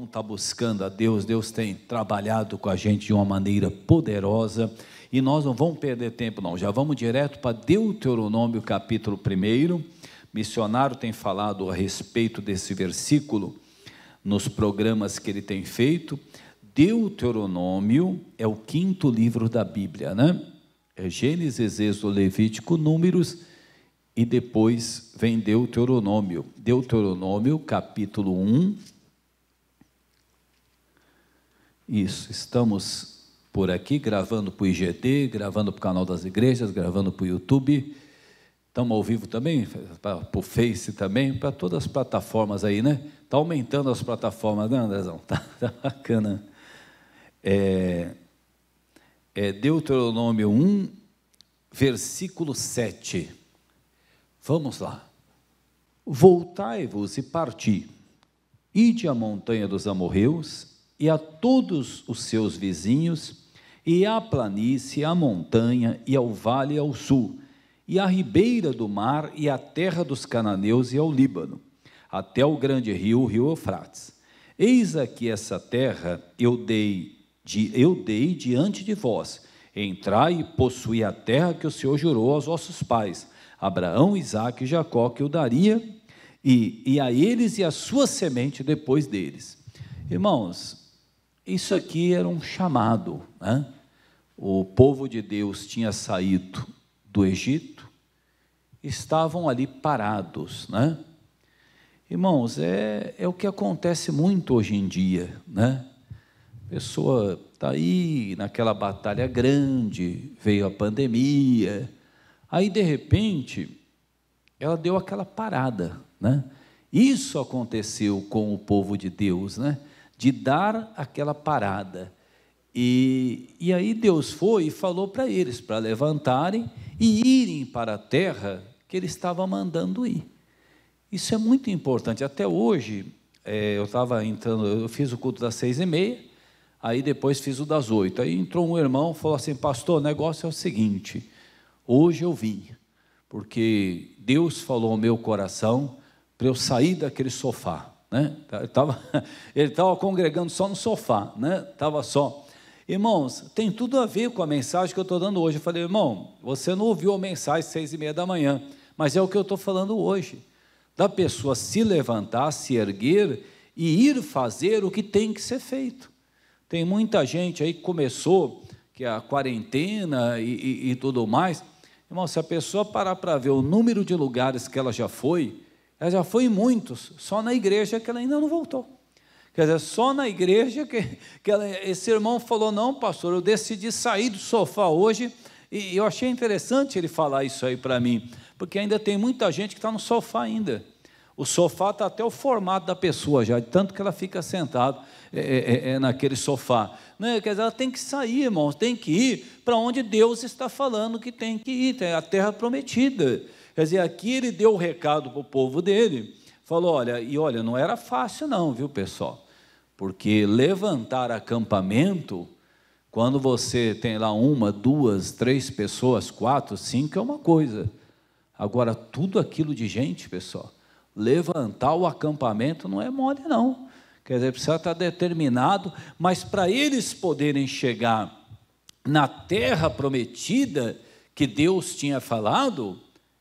vamos estar buscando a Deus. Deus tem trabalhado com a gente de uma maneira poderosa, e nós não vamos perder tempo não, já vamos direto para Deuteronômio capítulo 1. Missionário tem falado a respeito desse versículo nos programas que ele tem feito. Deuteronômio é o 5º livro da Bíblia, né? É Gênesis, Êxodo, Levítico, Números, e depois vem Deuteronômio. Deuteronômio capítulo 1. Isso, estamos por aqui gravando para o IGD, gravando para o canal das igrejas, gravando para o YouTube, estamos ao vivo também, para o Face também, para todas as plataformas aí, né? Está aumentando as plataformas, né, Andrezão? Tá bacana. Deuteronômio 1, versículo 7. Vamos lá. Voltai-vos e parti, ide à montanha dos amorreus, e a todos os seus vizinhos, e à planície, à montanha, e ao vale ao sul, e à ribeira do mar, e à terra dos cananeus, e ao Líbano, até o grande rio, o rio Eufrates. Eis aqui essa terra eu dei diante de vós. Entrai e possuí a terra que o Senhor jurou aos vossos pais, Abraão, Isaque e Jacó, que eu daria, e a eles e a sua semente depois deles. Irmãos, isso aqui era um chamado, né? O povo de Deus tinha saído do Egito, estavam ali parados, né? Irmãos, é o que acontece muito hoje em dia, né? A pessoa está aí naquela batalha grande, veio a pandemia, aí de repente ela deu aquela parada, né? Isso aconteceu com o povo de Deus, né? De dar aquela parada, e aí Deus foi e falou para eles, para levantarem e irem para a terra que Ele estava mandando ir. Isso é muito importante. Até hoje, eu estava entrando, eu fiz o culto das 6h30, aí depois fiz o das 8, aí entrou um irmão, falou assim: pastor, o negócio é o seguinte, hoje eu vim, porque Deus falou ao meu coração, para eu sair daquele sofá, né? Ele estava congregando só no sofá, né? Estava só. Irmãos, tem tudo a ver com a mensagem que eu estou dando hoje. Eu falei: irmão, você não ouviu a mensagem 6h30 da manhã, mas é o que eu estou falando hoje, da pessoa se levantar, se erguer e ir fazer o que tem que ser feito. Tem muita gente aí que começou, que a quarentena e tudo mais. Irmão, se a pessoa parar para ver o número de lugares que ela já foi em muitos, só na igreja que ela ainda não voltou. Quer dizer, só na igreja que esse irmão falou: não, pastor, eu decidi sair do sofá hoje, e eu achei interessante ele falar isso aí para mim, porque ainda tem muita gente que está no sofá ainda. O sofá está até o formato da pessoa já, de tanto que ela fica sentada naquele sofá. Né? Quer dizer, ela tem que sair, irmãos, tem que ir para onde Deus está falando que tem que ir, a terra prometida. Quer dizer, aqui ele deu o recado para o povo dele, falou: olha, não era fácil não, viu, pessoal? Porque levantar acampamento, quando você tem lá 1, 2, 3 pessoas, 4, 5, é uma coisa. Agora, tudo aquilo de gente, pessoal, levantar o acampamento não é mole não. Quer dizer, precisa estar determinado, mas para eles poderem chegar na terra prometida que Deus tinha falado,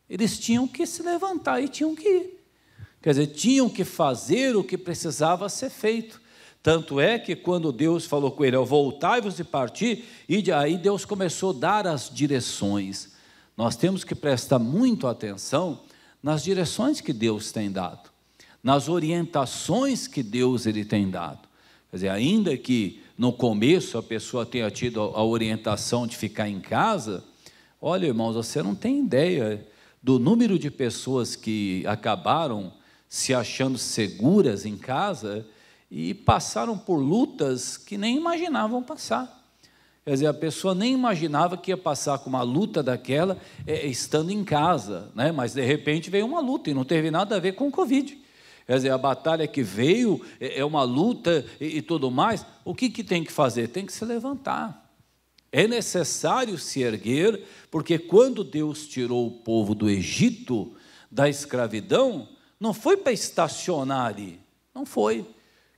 eles tinham que se levantar e tinham que ir. Quer dizer, tinham que fazer o que precisava ser feito. Tanto é que quando Deus falou com ele: voltai-vos e parti, e aí Deus começou a dar as direções. Nós temos que prestar muito atenção nas direções que Deus tem dado, nas orientações que Deus ele tem dado. Quer dizer, ainda que no começo a pessoa tenha tido a orientação de ficar em casa, olha, irmãos, você não tem ideia do número de pessoas que acabaram se achando seguras em casa e passaram por lutas que nem imaginavam passar. Quer dizer, a pessoa nem imaginava que ia passar com uma luta daquela estando em casa, né? Mas de repente veio uma luta e não teve nada a ver com o Covid. Quer dizer, a batalha que veio é uma luta e tudo mais. O que tem que fazer? Tem que se levantar. É necessário se erguer, porque quando Deus tirou o povo do Egito, da escravidão, não foi para estacionar ali, não foi.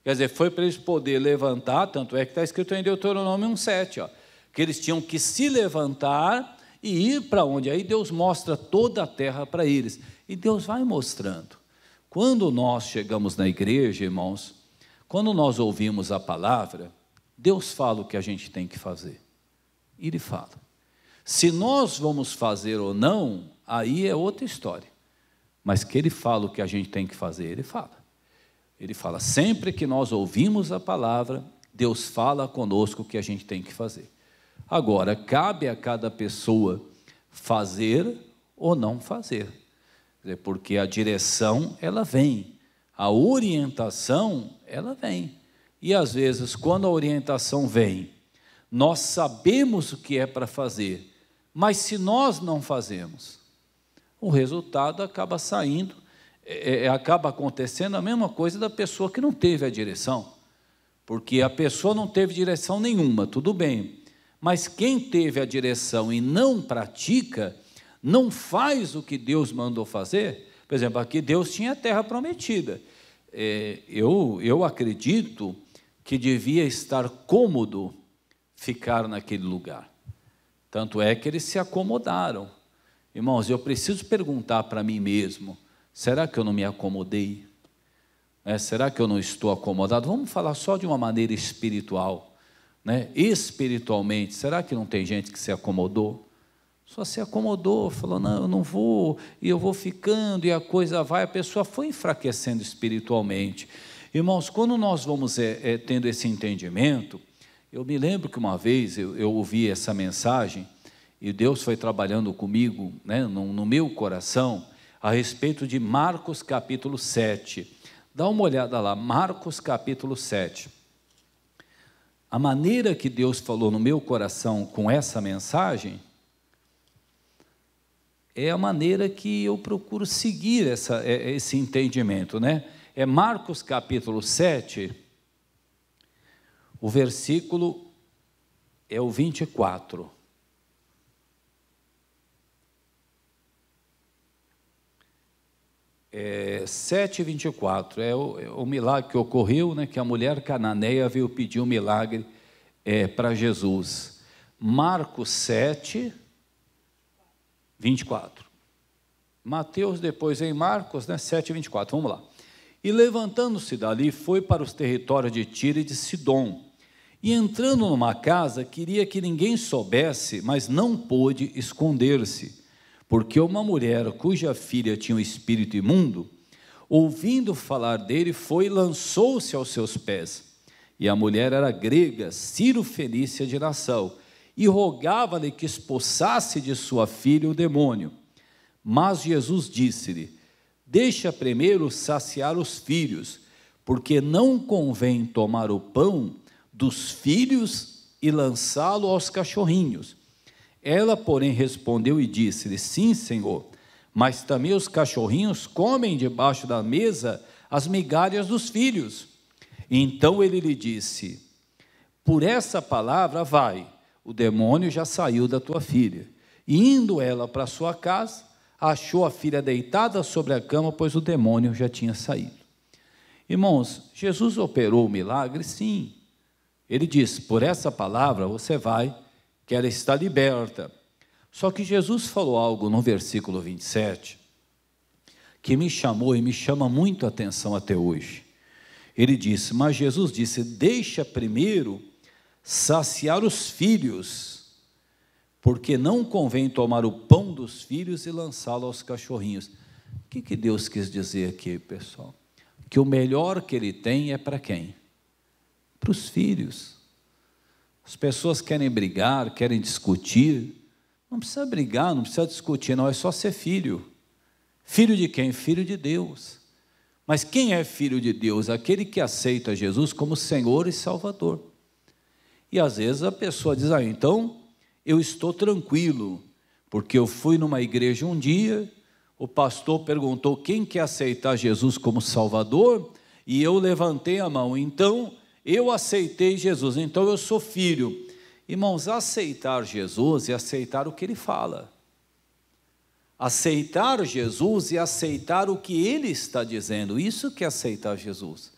Quer dizer, foi para eles poderem levantar, tanto é que está escrito em Deuteronômio 1,7, ó, que eles tinham que se levantar e ir para onde? Aí Deus mostra toda a terra para eles. E Deus vai mostrando. Quando nós chegamos na igreja, irmãos, quando nós ouvimos a palavra, Deus fala o que a gente tem que fazer. Ele fala. Se nós vamos fazer ou não, aí é outra história. Mas que Ele fala o que a gente tem que fazer, Ele fala. Ele fala, sempre que nós ouvimos a palavra, Deus fala conosco o que a gente tem que fazer. Agora, cabe a cada pessoa fazer ou não fazer. Porque a direção, ela vem. A orientação, ela vem. E às vezes, quando a orientação vem, nós sabemos o que é para fazer, mas se nós não fazemos, o resultado acaba saindo, acaba acontecendo a mesma coisa da pessoa que não teve a direção. Porque a pessoa não teve direção nenhuma, tudo bem. Mas quem teve a direção e não pratica, não faz o que Deus mandou fazer. Por exemplo, aqui Deus tinha a terra prometida. Eu acredito que devia estar cômodo ficar naquele lugar. Tanto é que eles se acomodaram. Irmãos, eu preciso perguntar para mim mesmo, será que eu não me acomodei? Será que eu não estou acomodado? Vamos falar só de uma maneira espiritual. Espiritualmente, será que não tem gente que se acomodou? Só se acomodou, falou, não, eu não vou, e eu vou ficando, e a coisa vai, a pessoa foi enfraquecendo espiritualmente. Irmãos, quando nós vamos tendo esse entendimento, eu me lembro que uma vez eu ouvi essa mensagem, e Deus foi trabalhando comigo, no meu coração, a respeito de Marcos capítulo 7. Dá uma olhada lá, Marcos capítulo 7. A maneira que Deus falou no meu coração com essa mensagem é a maneira que eu procuro seguir esse entendimento, É Marcos capítulo 7, o versículo é o 24. É 7:24, é o milagre que ocorreu, que a mulher cananeia veio pedir um milagre para Jesus. Marcos 7, 24. Mateus depois em Marcos, 7, 24, vamos lá. E levantando-se dali, foi para os territórios de Tiro e de Sidom. E entrando numa casa, queria que ninguém soubesse, mas não pôde esconder-se. Porque uma mulher cuja filha tinha um espírito imundo, ouvindo falar dele, foi e lançou-se aos seus pés. E a mulher era grega, Ciro-fenícia de nação, e rogava-lhe que expulsasse de sua filha o demônio. Mas Jesus disse-lhe, deixa primeiro saciar os filhos, porque não convém tomar o pão dos filhos e lançá-lo aos cachorrinhos. Ela, porém, respondeu e disse-lhe, sim, Senhor, mas também os cachorrinhos comem debaixo da mesa as migalhas dos filhos. Então ele lhe disse, por essa palavra vai, o demônio já saiu da tua filha. E indo ela para sua casa, achou a filha deitada sobre a cama, pois o demônio já tinha saído. Irmãos, Jesus operou o milagre? Sim. Ele disse, por essa palavra você vai, que ela está liberta. Só que Jesus falou algo no versículo 27, que me chamou e me chama muito a atenção até hoje. Ele disse, mas Jesus disse, deixa primeiro saciar os filhos, porque não convém tomar o pão dos filhos e lançá-lo aos cachorrinhos. O que Deus quis dizer aqui, pessoal? Que o melhor que Ele tem é para quem? Para os filhos. As pessoas querem brigar, querem discutir. Não precisa brigar, não precisa discutir, não, é só ser filho. Filho de quem? Filho de Deus. Mas quem é filho de Deus? Aquele que aceita Jesus como Senhor e Salvador. E às vezes a pessoa diz, então eu estou tranquilo, porque eu fui numa igreja um dia, o pastor perguntou quem quer aceitar Jesus como Salvador, e eu levantei a mão, então eu aceitei Jesus, então eu sou filho. Irmãos, aceitar Jesus e aceitar o que Ele fala. Aceitar Jesus e aceitar o que Ele está dizendo, isso que é aceitar Jesus.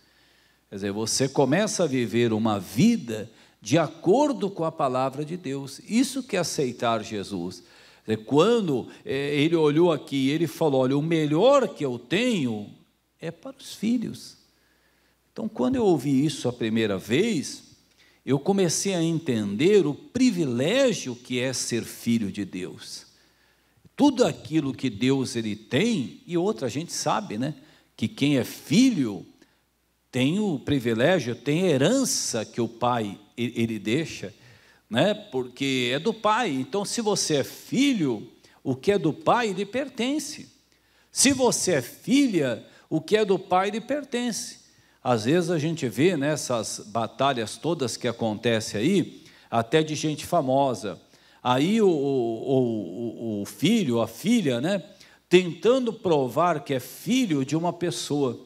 Quer dizer, você começa a viver uma vida de acordo com a palavra de Deus. Isso que é aceitar Jesus. Quer dizer, quando ele olhou aqui, ele falou, olha, o melhor que eu tenho é para os filhos. Então, quando eu ouvi isso a primeira vez, eu comecei a entender o privilégio que é ser filho de Deus. Tudo aquilo que Deus ele tem, e outra, a gente sabe, né, que quem é filho tem o privilégio, tem a herança que o pai ele deixa, né, porque é do pai. Então, se você é filho, o que é do pai lhe pertence. Se você é filha, o que é do pai lhe pertence. Às vezes a gente vê nessas batalhas todas que acontecem aí, até de gente famosa, aí o filho, a filha, né, tentando provar que é filho de uma pessoa,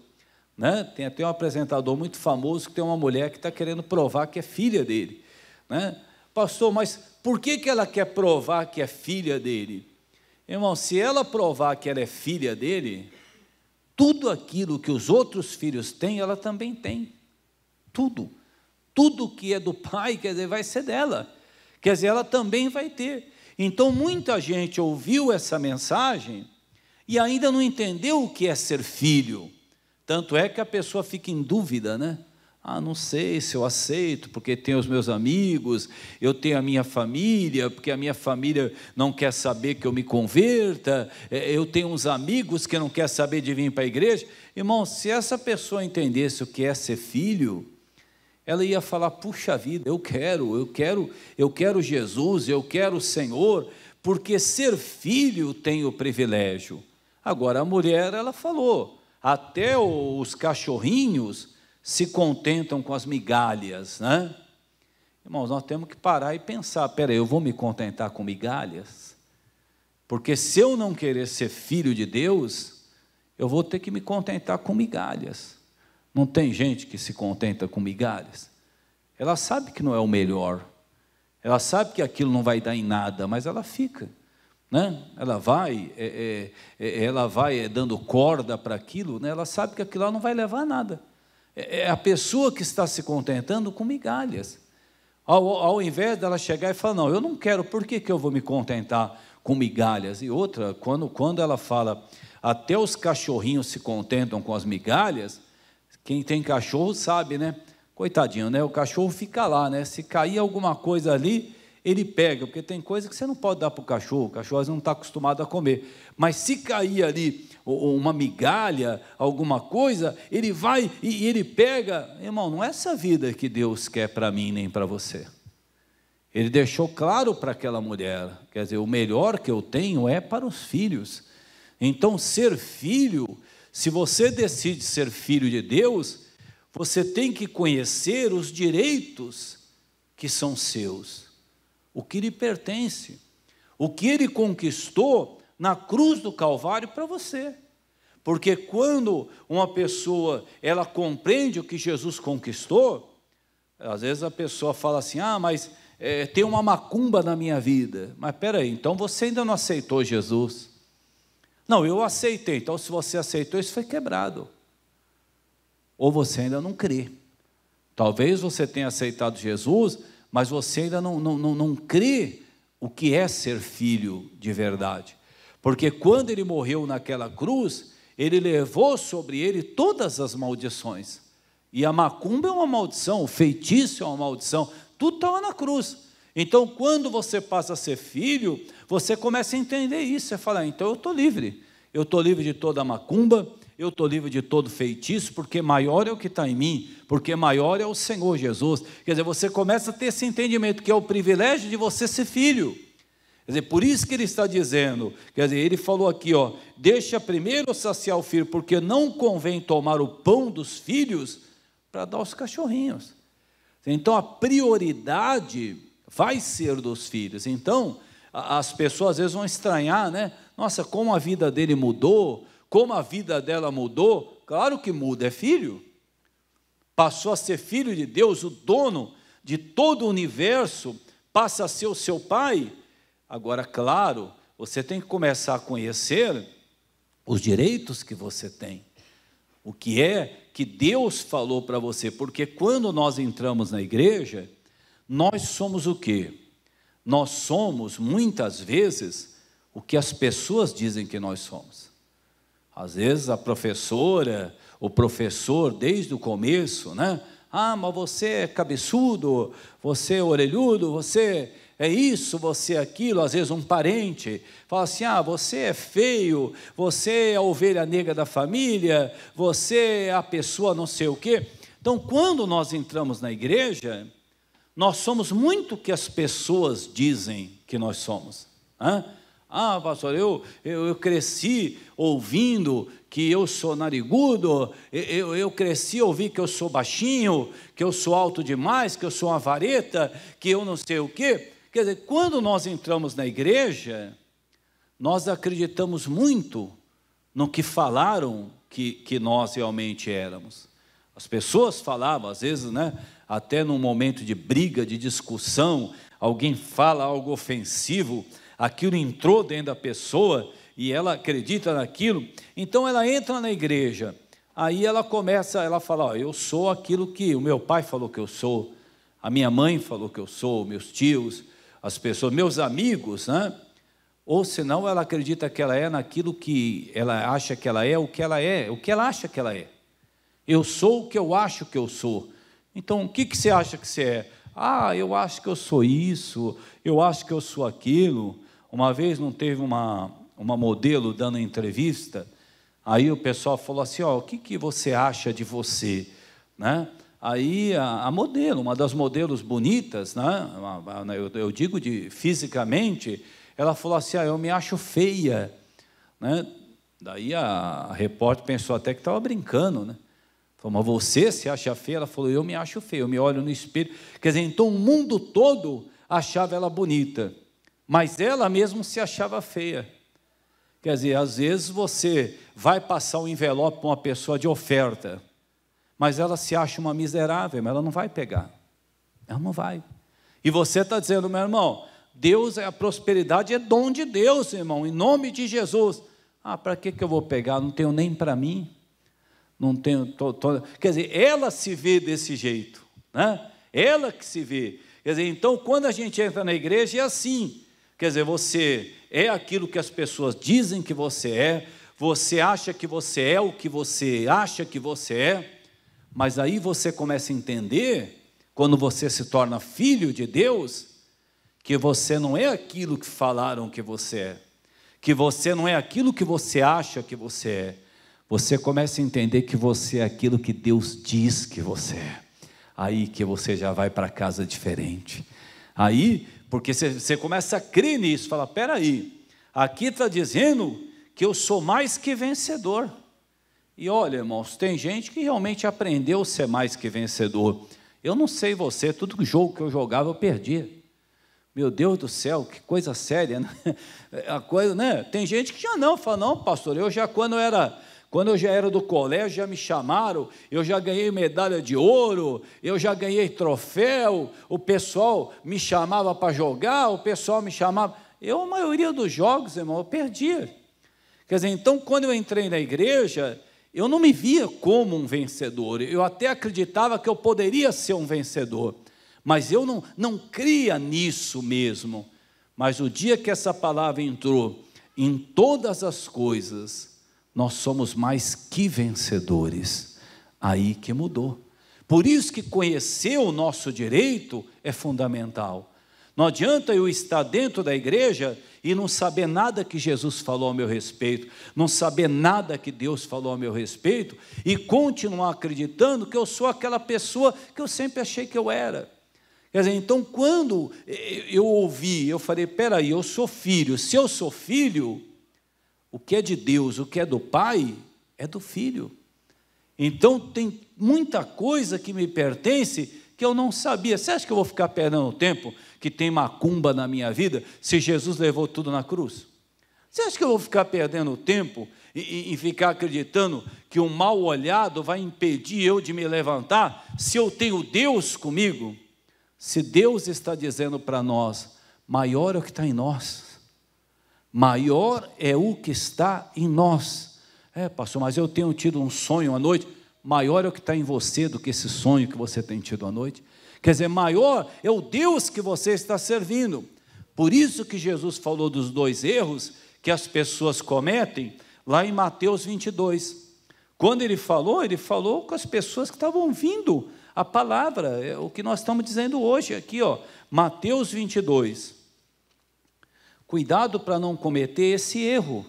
né? Tem até um apresentador muito famoso que tem uma mulher que está querendo provar que é filha dele, né? Pastor, mas por que ela quer provar que é filha dele? Irmão, se ela provar que ela é filha dele, tudo aquilo que os outros filhos têm, ela também tem. Tudo que é do pai, quer dizer, vai ser dela. Quer dizer, ela também vai ter. Então, muita gente ouviu essa mensagem e ainda não entendeu o que é ser filho. Tanto é que a pessoa fica em dúvida, né? Ah, não sei se eu aceito, porque tenho os meus amigos, eu tenho a minha família, porque a minha família não quer saber que eu me converta, eu tenho uns amigos que não querem saber de vir para a igreja. Irmão, se essa pessoa entendesse o que é ser filho, ela ia falar, puxa vida, eu quero Jesus, eu quero o Senhor, porque ser filho tem o privilégio. Agora, a mulher, ela falou, até os cachorrinhos se contentam com as migalhas, né? Irmãos, nós temos que parar e pensar, peraí, eu vou me contentar com migalhas? Porque se eu não querer ser filho de Deus, eu vou ter que me contentar com migalhas. Não tem gente que se contenta com migalhas? Ela sabe que não é o melhor, ela sabe que aquilo não vai dar em nada, mas ela fica, né? Ela vai dando corda para aquilo, né? Ela sabe que aquilo lá não vai levar a nada. É a pessoa que está se contentando com migalhas. Ao invés dela chegar e falar, não, eu não quero, por que eu vou me contentar com migalhas? E outra, quando ela fala, até os cachorrinhos se contentam com as migalhas, quem tem cachorro sabe, né? Coitadinho, né? O cachorro fica lá, né? Se cair alguma coisa ali, ele pega, porque tem coisa que você não pode dar para o cachorro às vezes não está acostumado a comer. Mas se cair ali uma migalha, alguma coisa, ele vai e ele pega. Irmão, não é essa vida que Deus quer para mim nem para você. Ele deixou claro para aquela mulher, quer dizer, o melhor que eu tenho é para os filhos. Então, ser filho, se você decide ser filho de Deus, você tem que conhecer os direitos que são seus, o que lhe pertence, o que ele conquistou na cruz do Calvário para você. Porque quando uma pessoa, ela compreende o que Jesus conquistou, às vezes a pessoa fala assim, mas tem uma macumba na minha vida. Mas espera aí, então você ainda não aceitou Jesus? Não, eu aceitei. Então se você aceitou, isso foi quebrado. Ou você ainda não crê. Talvez você tenha aceitado Jesus, mas você ainda não crê o que é ser filho de verdade. Porque quando ele morreu naquela cruz, ele levou sobre ele todas as maldições. E a macumba é uma maldição, o feitiço é uma maldição, tudo estava na cruz. Então, quando você passa a ser filho, você começa a entender isso. Você fala, então eu estou livre de toda a macumba, eu estou livre de todo feitiço, porque maior é o que está em mim, porque maior é o Senhor Jesus. Quer dizer, você começa a ter esse entendimento, que é o privilégio de você ser filho. Quer dizer, por isso que ele está dizendo, quer dizer, ele falou aqui, deixa primeiro saciar o filho, porque não convém tomar o pão dos filhos para dar aos cachorrinhos. Então, a prioridade vai ser dos filhos. Então, as pessoas às vezes vão estranhar, né? Nossa, como a vida dele mudou, como a vida dela mudou. Claro que muda, é filho. Passou a ser filho de Deus, o dono de todo o universo, passa a ser o seu pai. Agora, claro, você tem que começar a conhecer os direitos que você tem. o que é que Deus falou para você, porque quando nós entramos na igreja, nós somos o quê? Nós somos, muitas vezes, o que as pessoas dizem que nós somos. Às vezes a professora, o professor, desde o começo, né? Ah, mas você é cabeçudo, você é orelhudo, você é isso, você é aquilo. Às vezes um parente fala assim, ah, você é feio, você é a ovelha negra da família, você é a pessoa não sei o quê. Então, quando nós entramos na igreja, nós somos muito o que as pessoas dizem que nós somos. Ah, pastor, eu cresci ouvindo que eu sou narigudo, eu cresci ouvindo que eu sou baixinho, que eu sou alto demais, que eu sou uma vareta, que eu não sei o quê. Quer dizer, quando nós entramos na igreja, nós acreditamos muito no que falaram que nós realmente éramos. As pessoas falavam, às vezes, né, até num momento de briga, de discussão, alguém fala algo ofensivo, aquilo entrou dentro da pessoa e ela acredita naquilo, então ela entra na igreja, aí ela começa, ela fala, ó, eu sou aquilo que o meu pai falou que eu sou, a minha mãe falou que eu sou, meus tios, as pessoas, meus amigos, né? Ou senão ela acredita que ela é naquilo que ela acha que ela é, o que ela acha que ela é. Eu sou o que eu acho que eu sou. Então, o que você acha que você é? Ah, eu acho que eu sou isso, eu acho que eu sou aquilo. Uma vez não teve uma modelo dando entrevista, aí o pessoal falou assim, ó, o que você acha de você? Né? Aí a modelo, uma das modelos bonitas, né? Eu digo fisicamente, ela falou assim, eu me acho feia. Né? Daí a repórter pensou até que estava brincando, né? Falou, mas você se acha feia? Ela falou, eu me acho feia, eu me olho no espelho. Quer dizer, então o mundo todo achava ela bonita, mas ela mesma se achava feia. Quer dizer, às vezes você vai passar um envelope para uma pessoa de oferta, mas ela se acha uma miserável, mas ela não vai pegar. Ela não vai. E você está dizendo, meu irmão, Deus, a prosperidade é dom de Deus, irmão, em nome de Jesus. Ah, para que eu vou pegar? Não tenho nem para mim. Não tenho, quer dizer, ela se vê desse jeito, né? Ela que se vê. Quer dizer, então, quando a gente entra na igreja, é assim. Quer dizer, você é aquilo que as pessoas dizem que você acha que você é o que você acha que você é, mas aí você começa a entender, quando você se torna filho de Deus, que você não é aquilo que falaram que você é, que você não é aquilo que você acha que você é. Você começa a entender que você é aquilo que Deus diz que você é. Aí que você já vai para casa diferente. Aí, porque você começa a crer nisso, fala, peraí, aqui está dizendo que eu sou mais que vencedor. E olha, irmãos, tem gente que realmente aprendeu a ser mais que vencedor. Eu não sei você, todo jogo que eu jogava eu perdia. Meu Deus do céu, que coisa séria, né? A coisa, né? Tem gente que já não, fala, não, pastor, eu já quando eu já era do colégio, já me chamaram, eu já ganhei medalha de ouro, eu já ganhei troféu, o pessoal me chamava para jogar, o pessoal me chamava. A maioria dos jogos, irmão, eu perdia. Quer dizer, então, quando eu entrei na igreja, eu não me via como um vencedor, eu até acreditava que eu poderia ser um vencedor, mas eu não cria nisso mesmo. Mas o dia que essa palavra entrou em todas as coisas, nós somos mais que vencedores, aí que mudou. Por isso que conhecer o nosso direito é fundamental. Não adianta eu estar dentro da igreja e não saber nada que Jesus falou a meu respeito, não saber nada que Deus falou a meu respeito, e continuar acreditando que eu sou aquela pessoa que eu sempre achei que eu era. Quer dizer, então quando eu ouvi, eu falei, peraí, eu sou filho, se eu sou filho, o que é de Deus, o que é do Pai, é do Filho. Então, tem muita coisa que me pertence que eu não sabia. Você acha que eu vou ficar perdendo tempo que tem macumba na minha vida, se Jesus levou tudo na cruz? Você acha que eu vou ficar perdendo tempo e ficar acreditando que um mal olhado vai impedir eu de me levantar, se eu tenho Deus comigo? Se Deus está dizendo para nós, maior é o que está em nós, maior é o que está em nós. Pastor, mas eu tenho tido um sonho à noite. Maior é o que está em você do que esse sonho que você tem tido à noite. Quer dizer, maior é o Deus que você está servindo. Por isso que Jesus falou dos 2 erros que as pessoas cometem, lá em Mateus 22. Quando ele falou com as pessoas que estavam ouvindo a palavra, o que nós estamos dizendo hoje aqui, Mateus 22. Cuidado para não cometer esse erro,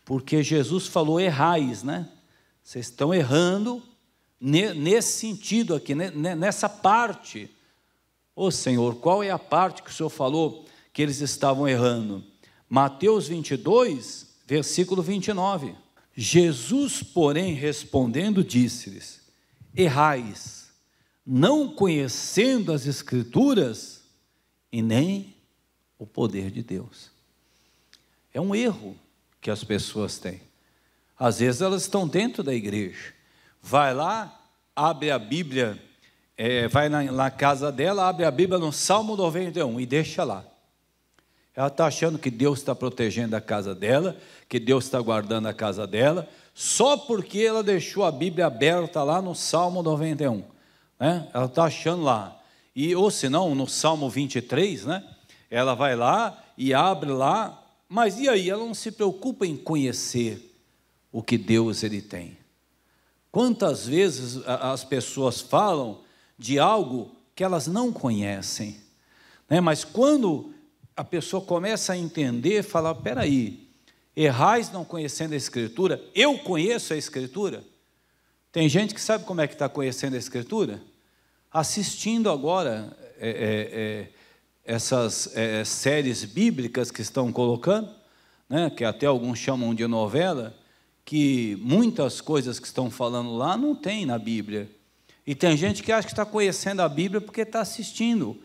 porque Jesus falou errais, né? Vocês estão errando nesse sentido aqui, nessa parte. Ô Senhor, qual é a parte que o Senhor falou que eles estavam errando? Mateus 22, versículo 29. Jesus, porém, respondendo, disse-lhes: errais, não conhecendo as Escrituras e nem o poder de Deus. É um erro que as pessoas têm. Às vezes elas estão dentro da igreja, vai lá, abre a Bíblia, vai na casa dela, abre a Bíblia no Salmo 91 e deixa lá. Ela está achando que Deus está protegendo a casa dela, que Deus está guardando a casa dela, só porque ela deixou a Bíblia aberta lá no Salmo 91, né? Ela está achando lá, ou se não, no Salmo 23, né? Ela vai lá e abre lá, mas e aí? Ela não se preocupa em conhecer o que Deus ele tem. Quantas vezes as pessoas falam de algo que elas não conhecem, né? Mas quando a pessoa começa a entender, fala, peraí, errais não conhecendo a Escritura, eu conheço a Escritura. Tem gente que sabe como é que está conhecendo a Escritura? Assistindo agora essas séries bíblicas que estão colocando, né? Que até alguns chamam de novela, que muitas coisas que estão falando lá não tem na Bíblia. E tem gente que acha que está conhecendo a Bíblia porque está assistindo.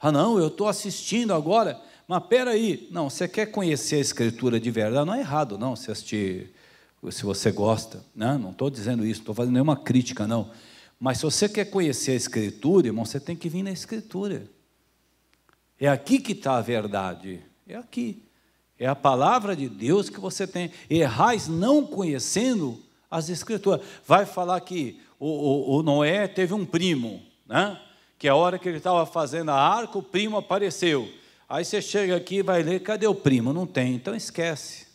Não, eu estou assistindo agora, mas peraí, não, você quer conhecer a Escritura de verdade, não é errado não, se assistir, se você gosta, né? Não estou dizendo isso, não estou fazendo nenhuma crítica não, mas se você quer conhecer a Escritura, irmão, você tem que vir na Escritura. É aqui que está a verdade, é aqui. É a palavra de Deus que você tem. Errais não conhecendo as Escrituras. Vai falar que o Noé teve um primo, né? Que a hora que ele estava fazendo a arca, o primo apareceu. Aí você chega aqui e vai ler, cadê o primo? Não tem, então esquece.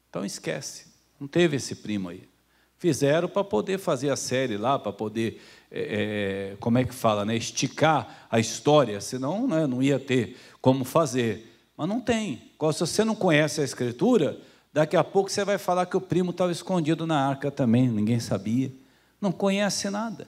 Então esquece. Não teve esse primo aí. Fizeram para poder fazer a série lá, para poder, como é que fala, né? Esticar a história, senão, né, não ia ter como fazer. Mas não tem. Se você não conhece a Escritura, daqui a pouco você vai falar que o primo estava escondido na arca também, ninguém sabia. Não conhece nada.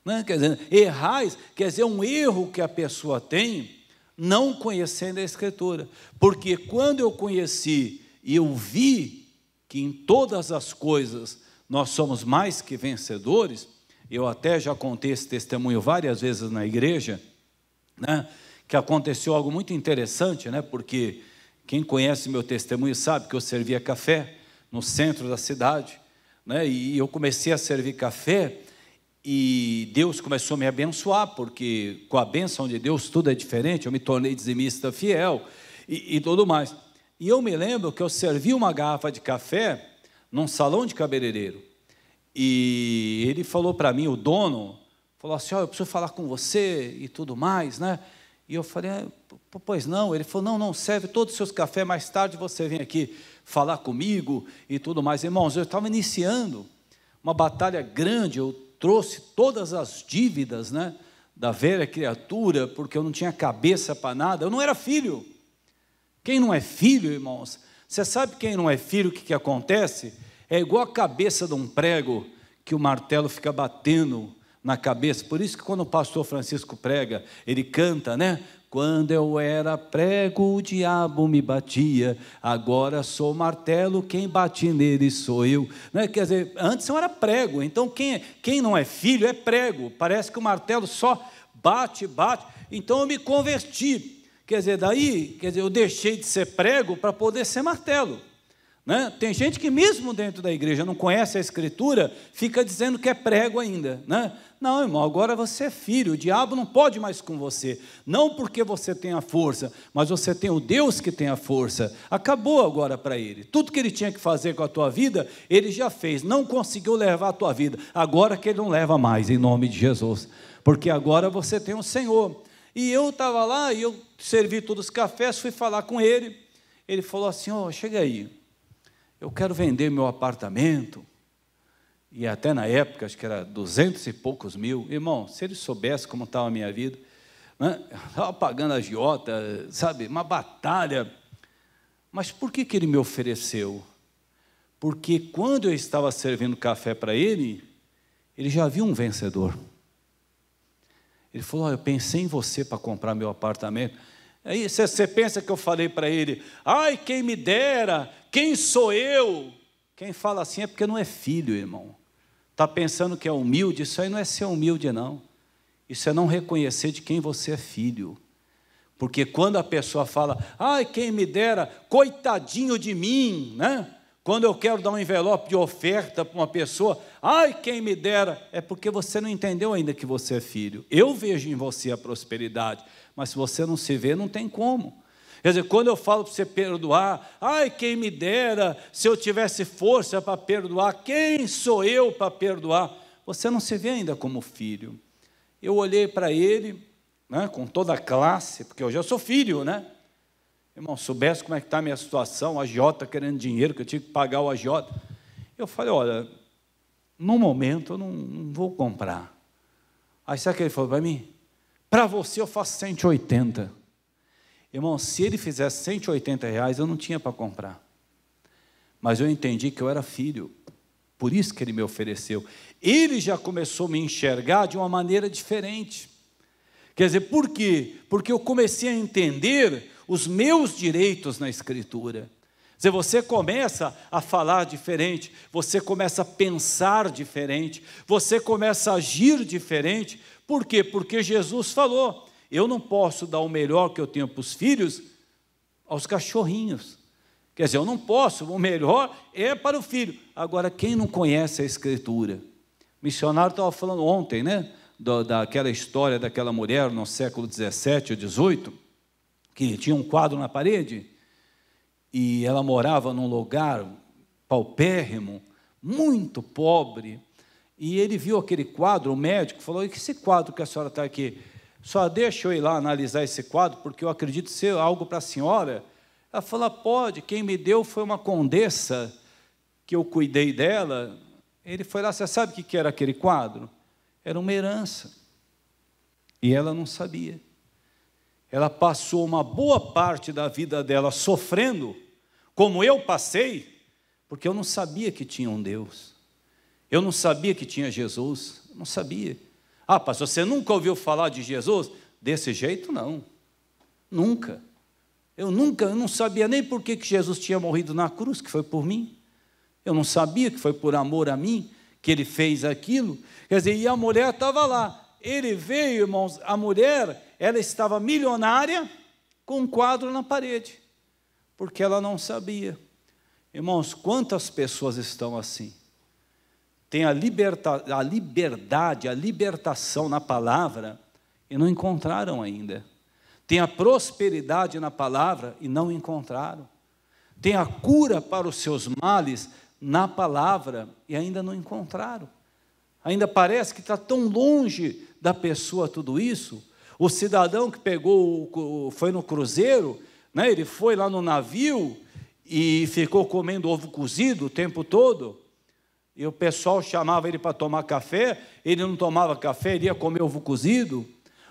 Não, quer dizer, errais, quer dizer, um erro que a pessoa tem, não conhecendo a Escritura. Porque quando eu conheci e eu vi que em todas as coisas nós somos mais que vencedores, eu até já contei esse testemunho várias vezes na igreja, né? Que aconteceu algo muito interessante, né? Porque quem conhece meu testemunho sabe que eu servia café no centro da cidade, né? E eu comecei a servir café e Deus começou a me abençoar, porque com a bênção de Deus tudo é diferente, eu me tornei dizimista fiel e tudo mais. E eu me lembro que eu servi uma garrafa de café num salão de cabeleireiro, e ele falou para mim, o dono, falou assim, eu preciso falar com você e tudo mais, né? E eu falei, pois não. Ele falou, não, serve todos os seus cafés, mais tarde você vem aqui falar comigo e tudo mais. Irmãos, eu estava iniciando uma batalha grande, eu trouxe todas as dívidas, né, da velha criatura, porque eu não tinha cabeça para nada, eu não era filho. Quem não é filho, irmãos, você sabe quem não é filho, o que acontece? É igual a cabeça de um prego, que o martelo fica batendo na cabeça. Por isso que quando o pastor Francisco prega, ele canta, né? Quando eu era prego, o diabo me batia, agora sou martelo, quem bate nele sou eu. Né? Quer dizer, antes eu era prego, então quem não é filho é prego, parece que o martelo só bate, então eu me converti. Quer dizer, eu deixei de ser prego para poder ser martelo. né? Tem gente que mesmo dentro da igreja não conhece a Escritura, fica dizendo que é prego ainda, né? Não, irmão, agora você é filho, o diabo não pode mais com você, não porque você tem a força, mas você tem o Deus que tem a força. Acabou agora para ele, tudo que ele tinha que fazer com a tua vida, ele já fez, não conseguiu levar a tua vida, agora que ele não leva mais, em nome de Jesus, porque agora você tem o Senhor. E eu estava lá, e eu servi todos os cafés, fui falar com ele, ele falou assim, chega aí, eu quero vender meu apartamento, e até na época, acho que era 200 e poucos mil, irmão, se ele soubesse como estava a minha vida, né? Eu estava pagando agiota, sabe, uma batalha, mas por que ele me ofereceu? Porque quando eu estava servindo café para ele já viu um vencedor, ele falou, eu pensei em você para comprar meu apartamento. Aí você pensa que eu falei para ele, ai, quem me dera, quem sou eu? Quem fala assim é porque não é filho, irmão. Está pensando que é humilde? Isso aí não é ser humilde, não. Isso é não reconhecer de quem você é filho. Porque quando a pessoa fala, ai, quem me dera, coitadinho de mim, né? Quando eu quero dar um envelope de oferta para uma pessoa, ai, quem me dera, é porque você não entendeu ainda que você é filho. Eu vejo em você a prosperidade, mas se você não se vê, não tem como. Quer dizer, quando eu falo para você perdoar, ai, quem me dera, se eu tivesse força para perdoar, quem sou eu para perdoar? Você não se vê ainda como filho. Eu olhei para ele, né, com toda a classe, porque eu já sou filho, né? Irmão, soubesse como é que está a minha situação, o agiota querendo dinheiro, que eu tinha que pagar o agiota. Eu falei, olha, no momento eu não vou comprar. Aí sabe o que ele falou para mim? Para você eu faço 180. Irmão, se ele fizesse 180 reais, eu não tinha para comprar. Mas eu entendi que eu era filho. Por isso que ele me ofereceu. Ele já começou a me enxergar de uma maneira diferente. Quer dizer, por quê? Porque eu comecei a entender os meus direitos na Escritura. Quer dizer, você começa a falar diferente, você começa a pensar diferente, você começa a agir diferente. Por quê? Porque Jesus falou, eu não posso dar o melhor que eu tenho para os filhos aos cachorrinhos. Quer dizer, eu não posso, o melhor é para o filho. Agora, quem não conhece a Escritura? O missionário estava falando ontem, né? Daquela história daquela mulher no século 17 ou 18, que tinha um quadro na parede, e ela morava num lugar paupérrimo, muito pobre, e ele viu aquele quadro, o médico falou, e que esse quadro que a senhora está aqui? Só deixa eu ir lá analisar esse quadro, porque eu acredito ser algo para a senhora. Ela falou, pode, quem me deu foi uma condessa, que eu cuidei dela. Ele foi lá, você sabe o que era aquele quadro? Era uma herança, e ela não sabia. Ela passou uma boa parte da vida dela sofrendo, como eu passei, porque eu não sabia que tinha um Deus, eu não sabia que tinha Jesus, eu não sabia. Ah, pastor, você nunca ouviu falar de Jesus? Desse jeito, não, nunca. Eu não sabia nem por que Jesus tinha morrido na cruz, que foi por mim. Eu não sabia que foi por amor a mim que ele fez aquilo. Quer dizer, e a mulher estava lá. Ele veio, irmãos, a mulher, ela estava milionária com um quadro na parede, porque ela não sabia. Irmãos, quantas pessoas estão assim? Tem a liberdade, a libertação na palavra e não encontraram ainda. Tem a prosperidade na palavra e não encontraram. Tem a cura para os seus males na palavra e ainda não encontraram. Ainda parece que está tão longe da pessoa tudo isso. O cidadão que foi no cruzeiro, né, ele foi lá no navio e ficou comendo ovo cozido o tempo todo, e o pessoal chamava ele para tomar café, ele não tomava café, ele ia comer ovo cozido.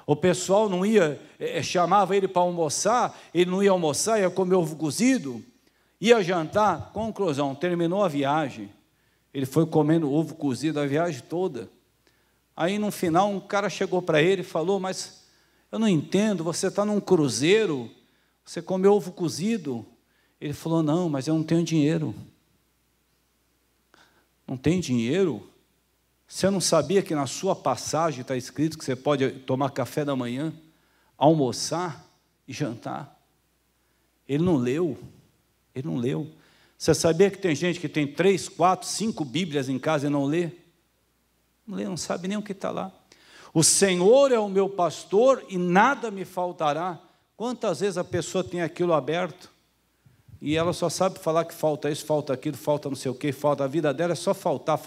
O pessoal não ia, chamava ele para almoçar, ele não ia almoçar, ia comer ovo cozido, ia jantar. Conclusão, terminou a viagem, ele foi comendo ovo cozido a viagem toda. Aí no final um cara chegou para ele e falou, mas eu não entendo, você está num cruzeiro, você comeu ovo cozido. Ele falou, não, mas eu não tenho dinheiro. Não tem dinheiro? Você não sabia que na sua passagem está escrito que você pode tomar café da manhã, almoçar e jantar? Ele não leu. Você sabia que tem gente que tem 3, 4, 5 Bíblias em casa e não lê? Não lê, não sabe nem o que está lá. O Senhor é o meu pastor e nada me faltará. Quantas vezes a pessoa tem aquilo aberto e ela só sabe falar que falta isso, falta aquilo, falta não sei o quê, falta, a vida dela é só faltar.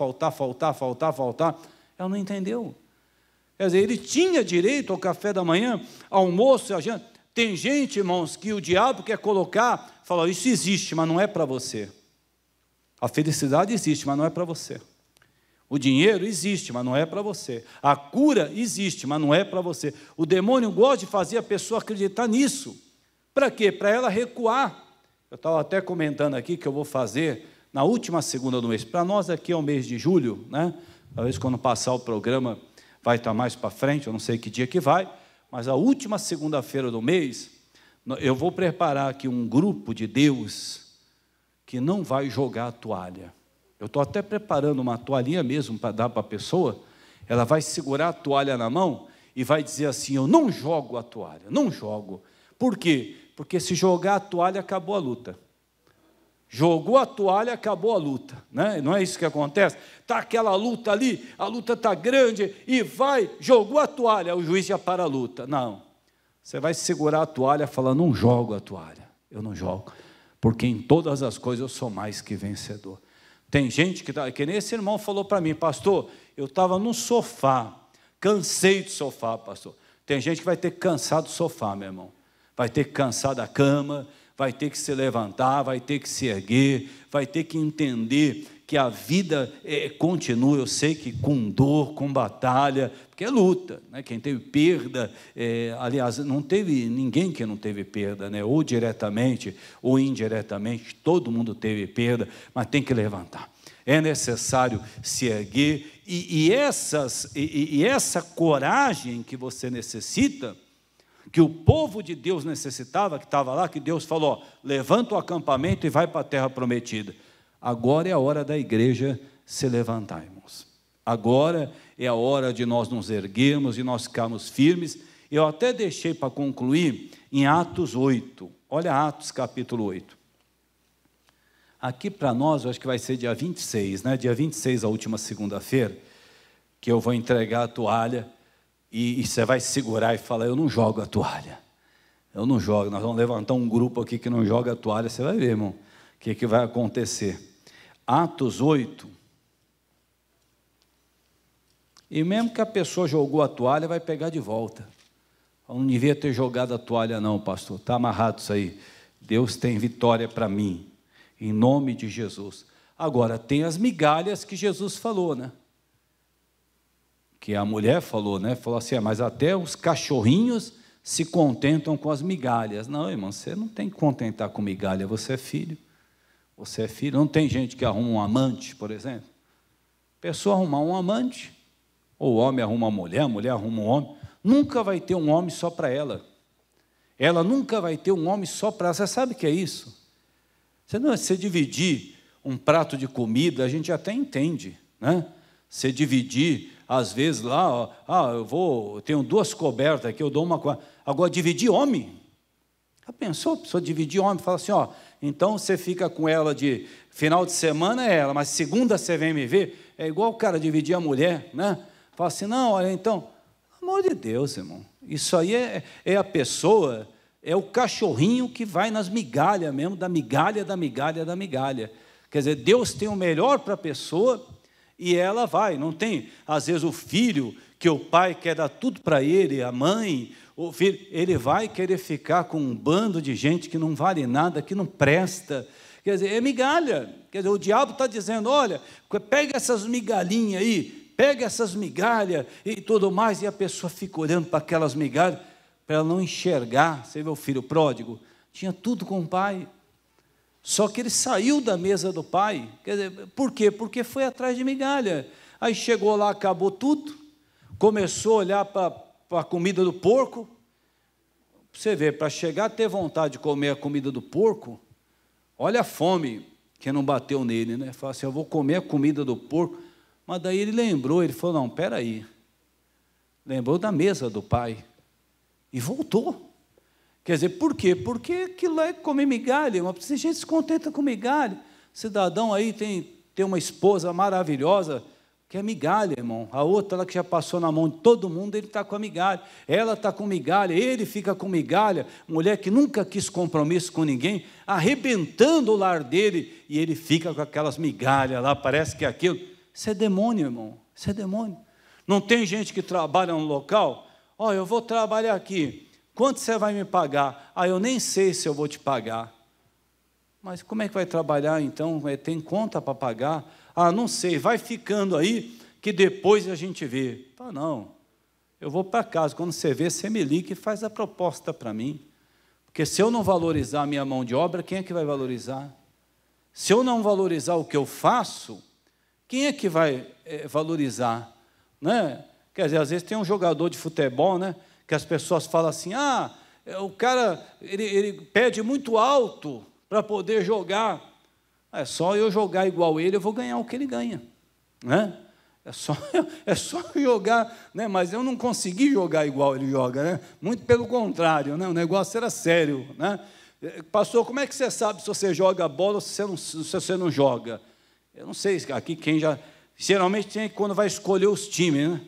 Ela não entendeu. Quer dizer, ele tinha direito ao café da manhã, ao almoço e à janta. Tem gente, irmãos, que o diabo quer colocar, fala, isso existe, mas não é para você. A felicidade existe, mas não é para você. O dinheiro existe, mas não é para você. A cura existe, mas não é para você. O demônio gosta de fazer a pessoa acreditar nisso. Para quê? Para ela recuar. Eu estava até comentando aqui que eu vou fazer na última segunda do mês. Para nós aqui é o mês de julho, né? Talvez quando passar o programa vai estar mais para frente, eu não sei que dia que vai, mas a última segunda-feira do mês, eu vou preparar aqui um grupo de Deus que não vai jogar a toalha. Eu estou até preparando uma toalhinha mesmo para dar para a pessoa, ela vai segurar a toalha na mão e vai dizer assim, eu não jogo a toalha, não jogo. Por quê? Porque se jogar a toalha, acabou a luta. Jogou a toalha, acabou a luta, né? Não é isso que acontece? Está aquela luta ali, a luta está grande, e vai, jogou a toalha, o juiz já para a luta. Não, você vai segurar a toalha e falar, não jogo a toalha, eu não jogo, porque em todas as coisas eu sou mais que vencedor. Tem gente que nem esse irmão falou para mim, pastor, eu estava no sofá, cansei do sofá, pastor. Tem gente que vai ter que cansar do sofá, meu irmão, vai ter que cansar da cama, vai ter que se levantar, vai ter que se erguer, vai ter que entender que a vida continua, eu sei que com dor, com batalha, porque é luta, né? Quem teve perda, aliás, não teve ninguém que não teve perda, né? Ou diretamente ou indiretamente, todo mundo teve perda, mas tem que levantar. É necessário se erguer, e essa coragem que você necessita, que o povo de Deus necessitava, que estava lá, que Deus falou, levanta o acampamento e vai para a terra prometida. Agora é a hora da igreja se levantar, irmãos. Agora é a hora de nós nos erguermos e nós ficarmos firmes. Eu até deixei para concluir em Atos 8. Olha Atos capítulo 8. Aqui para nós, eu acho que vai ser dia 26, né? Dia 26, a última segunda-feira, que eu vou entregar a toalha. E você vai segurar e falar, eu não jogo a toalha, eu não jogo, nós vamos levantar um grupo aqui que não joga a toalha, você vai ver, irmão, o que vai acontecer. Atos 8, e mesmo que a pessoa jogou a toalha, vai pegar de volta. Eu não devia ter jogado a toalha não, pastor, está amarrado isso aí, Deus tem vitória para mim, em nome de Jesus. Agora, tem as migalhas que Jesus falou, né? Que a mulher falou, né? Falou assim, mas até os cachorrinhos se contentam com as migalhas. Não, irmão, você não tem que contentar com migalha, você é filho. Você é filho. Não tem gente que arruma um amante, por exemplo. A pessoa arrumar um amante, ou o homem arruma uma mulher, a mulher arruma um homem, nunca vai ter um homem só para ela. Ela nunca vai ter um homem só para ela. Você sabe o que é isso? Você dividir um prato de comida, a gente até entende, né? Você dividir, às vezes lá, eu tenho 2 cobertas aqui, eu dou uma. Agora, dividir homem. Já pensou? A pessoa dividir homem, fala assim, então você fica com ela de final de semana é ela, mas segunda você vem me ver, é igual o cara dividir a mulher, né? Fala assim, não, olha, então, pelo amor de Deus, irmão, isso aí é a pessoa, é o cachorrinho que vai nas migalhas mesmo, da migalha. Quer dizer, Deus tem o melhor para a pessoa, e ela vai, não tem, às vezes o filho, que o pai quer dar tudo para ele, a mãe, o filho, ele vai querer ficar com um bando de gente que não vale nada, que não presta, quer dizer, é migalha, quer dizer, o diabo está dizendo, olha, pega essas migalhinhas aí, pega essas migalhas e tudo mais, e a pessoa fica olhando para aquelas migalhas, para ela não enxergar. Você vê o filho pródigo, tinha tudo com o pai, só que ele saiu da mesa do pai. Quer dizer, por quê? Porque foi atrás de migalha. Aí chegou lá, acabou tudo, começou a olhar para a comida do porco. Você vê, para chegar a ter vontade de comer a comida do porco, olha a fome que não bateu nele, né? Fala assim, eu vou comer a comida do porco. Mas daí ele lembrou, ele falou, não, espera aí. Lembrou da mesa do pai e voltou. Quer dizer, por quê? Porque aquilo é comer migalha, uma gente se contenta com migalha. cidadão aí tem uma esposa maravilhosa, que é migalha, irmão. A outra, ela que já passou na mão de todo mundo, ele está com a migalha. Ela está com migalha, ele fica com migalha. Mulher que nunca quis compromisso com ninguém, arrebentando o lar dele, e ele fica com aquelas migalhas lá, parece que é aquilo. Isso é demônio, irmão, isso é demônio. Não tem gente que trabalha no local? Ó, eu vou trabalhar aqui, quanto você vai me pagar? Ah, eu nem sei se eu vou te pagar. Mas como é que vai trabalhar então? Tem conta para pagar? Ah, não sei, vai ficando aí, que depois a gente vê. Ah, não, eu vou para casa, quando você vê, você me liga e faz a proposta para mim. Porque se eu não valorizar a minha mão de obra, quem é que vai valorizar? Se eu não valorizar o que eu faço, quem é que vai valorizar? Né? Quer dizer, às vezes tem um jogador de futebol, né, que as pessoas falam assim, o cara, ele pede muito alto para poder jogar. É só eu jogar igual ele, eu vou ganhar o que ele ganha, né? É só jogar, né? Mas eu não consegui jogar igual ele joga, né? Muito pelo contrário, né? O negócio era sério, né? Pastor, como é que você sabe se você joga bola ou se você não joga? Eu não sei, aqui quem já... Geralmente tem quando vai escolher os times, né?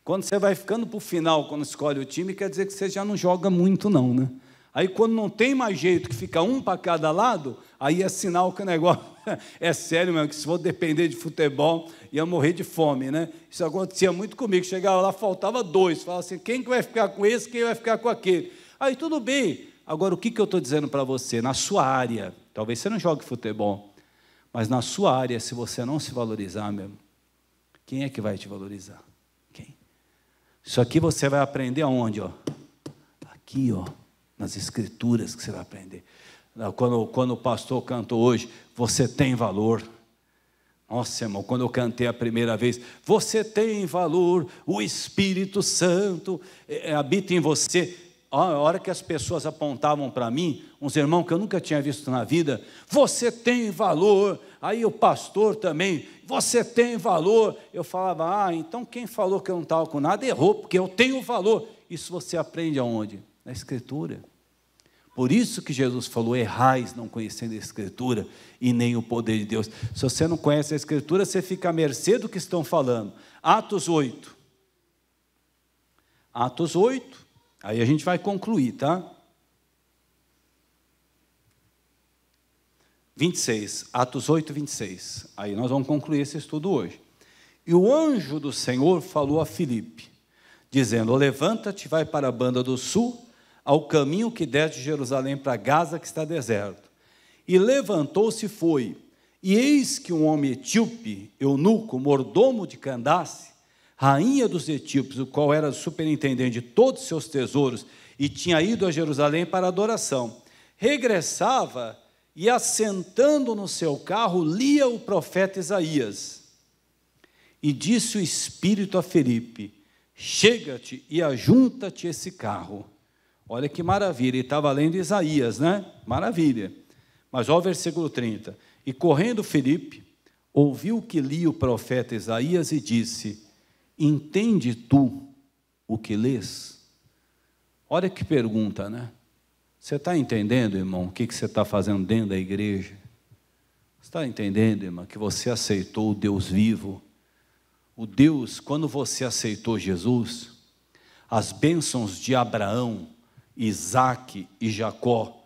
Quando você vai ficando para o final, quando escolhe o time, quer dizer que você já não joga muito não, né? Aí, quando não tem mais jeito, que fica um para cada lado, aí é sinal que o negócio é sério mesmo, que se for depender de futebol, ia morrer de fome, né? Isso acontecia muito comigo, chegava lá, faltava 2, falava assim, quem que vai ficar com esse, quem vai ficar com aquele? Aí, tudo bem. Agora, o que eu estou dizendo para você? Na sua área, talvez você não jogue futebol, mas na sua área, se você não se valorizar mesmo, quem é que vai te valorizar? Quem? Isso aqui você vai aprender aonde? Ó? Aqui, ó. Nas escrituras que você vai aprender. Quando o pastor cantou hoje, você tem valor. Nossa, irmão, quando eu cantei a primeira vez, você tem valor, o Espírito Santo habita em você. A hora que as pessoas apontavam para mim, uns irmãos que eu nunca tinha visto na vida, você tem valor. Aí o pastor também, você tem valor. Eu falava, então quem falou que eu não estava com nada errou, porque eu tenho valor. Isso você aprende aonde? Na Escritura. Por isso que Jesus falou, errais não conhecendo a Escritura e nem o poder de Deus. Se você não conhece a Escritura, você fica à mercê do que estão falando. Atos 8. Atos 8, aí a gente vai concluir, tá? 26, Atos 8, 26. Aí nós vamos concluir esse estudo hoje. E o anjo do Senhor falou a Filipe, dizendo, levanta-te, vai para a banda do sul, ao caminho que desce de Jerusalém para Gaza, que está deserto. E levantou-se e foi. E eis que um homem etíope, eunuco, mordomo de Candace, rainha dos etíopes, o qual era superintendente de todos os seus tesouros, e tinha ido a Jerusalém para adoração, regressava e, assentando no seu carro, lia o profeta Isaías. E disse o Espírito a Filipe, chega-te e ajunta-te esse carro. Olha que maravilha, ele estava lendo Isaías, né? Maravilha. Mas olha o versículo 30. E correndo Filipe, ouviu que lia o profeta Isaías e disse, entende tu o que lês? Olha que pergunta, né? Você está entendendo, irmão, o que você está fazendo dentro da igreja? Você está entendendo, irmão, que você aceitou o Deus vivo? O Deus, quando você aceitou Jesus, as bênçãos de Abraão, Isaque e Jacó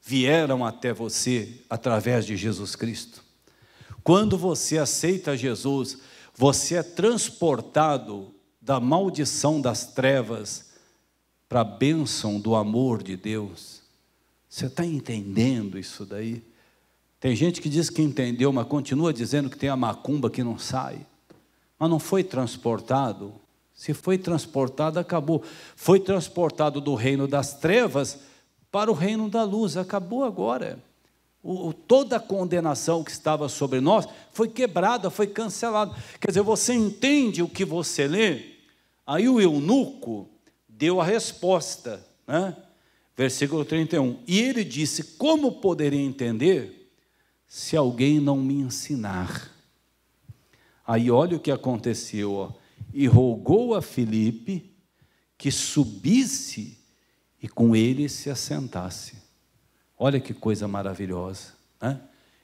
vieram até você através de Jesus Cristo. Quando você aceita Jesus, você é transportado da maldição das trevas para a bênção do amor de Deus. Você está entendendo isso daí? Tem gente que diz que entendeu, mas continua dizendo que tem a macumba que não sai. Mas não foi transportado. Se foi transportado, acabou. Foi transportado do reino das trevas para o reino da luz. Acabou agora. Toda a condenação que estava sobre nós foi quebrada, foi cancelada. Quer dizer, você entende o que você lê? Aí o eunuco deu a resposta, né? Versículo 31. E ele disse, como poderei entender se alguém não me ensinar? Aí olha o que aconteceu, ó. E rogou a Filipe que subisse e com ele se assentasse. Olha que coisa maravilhosa, né?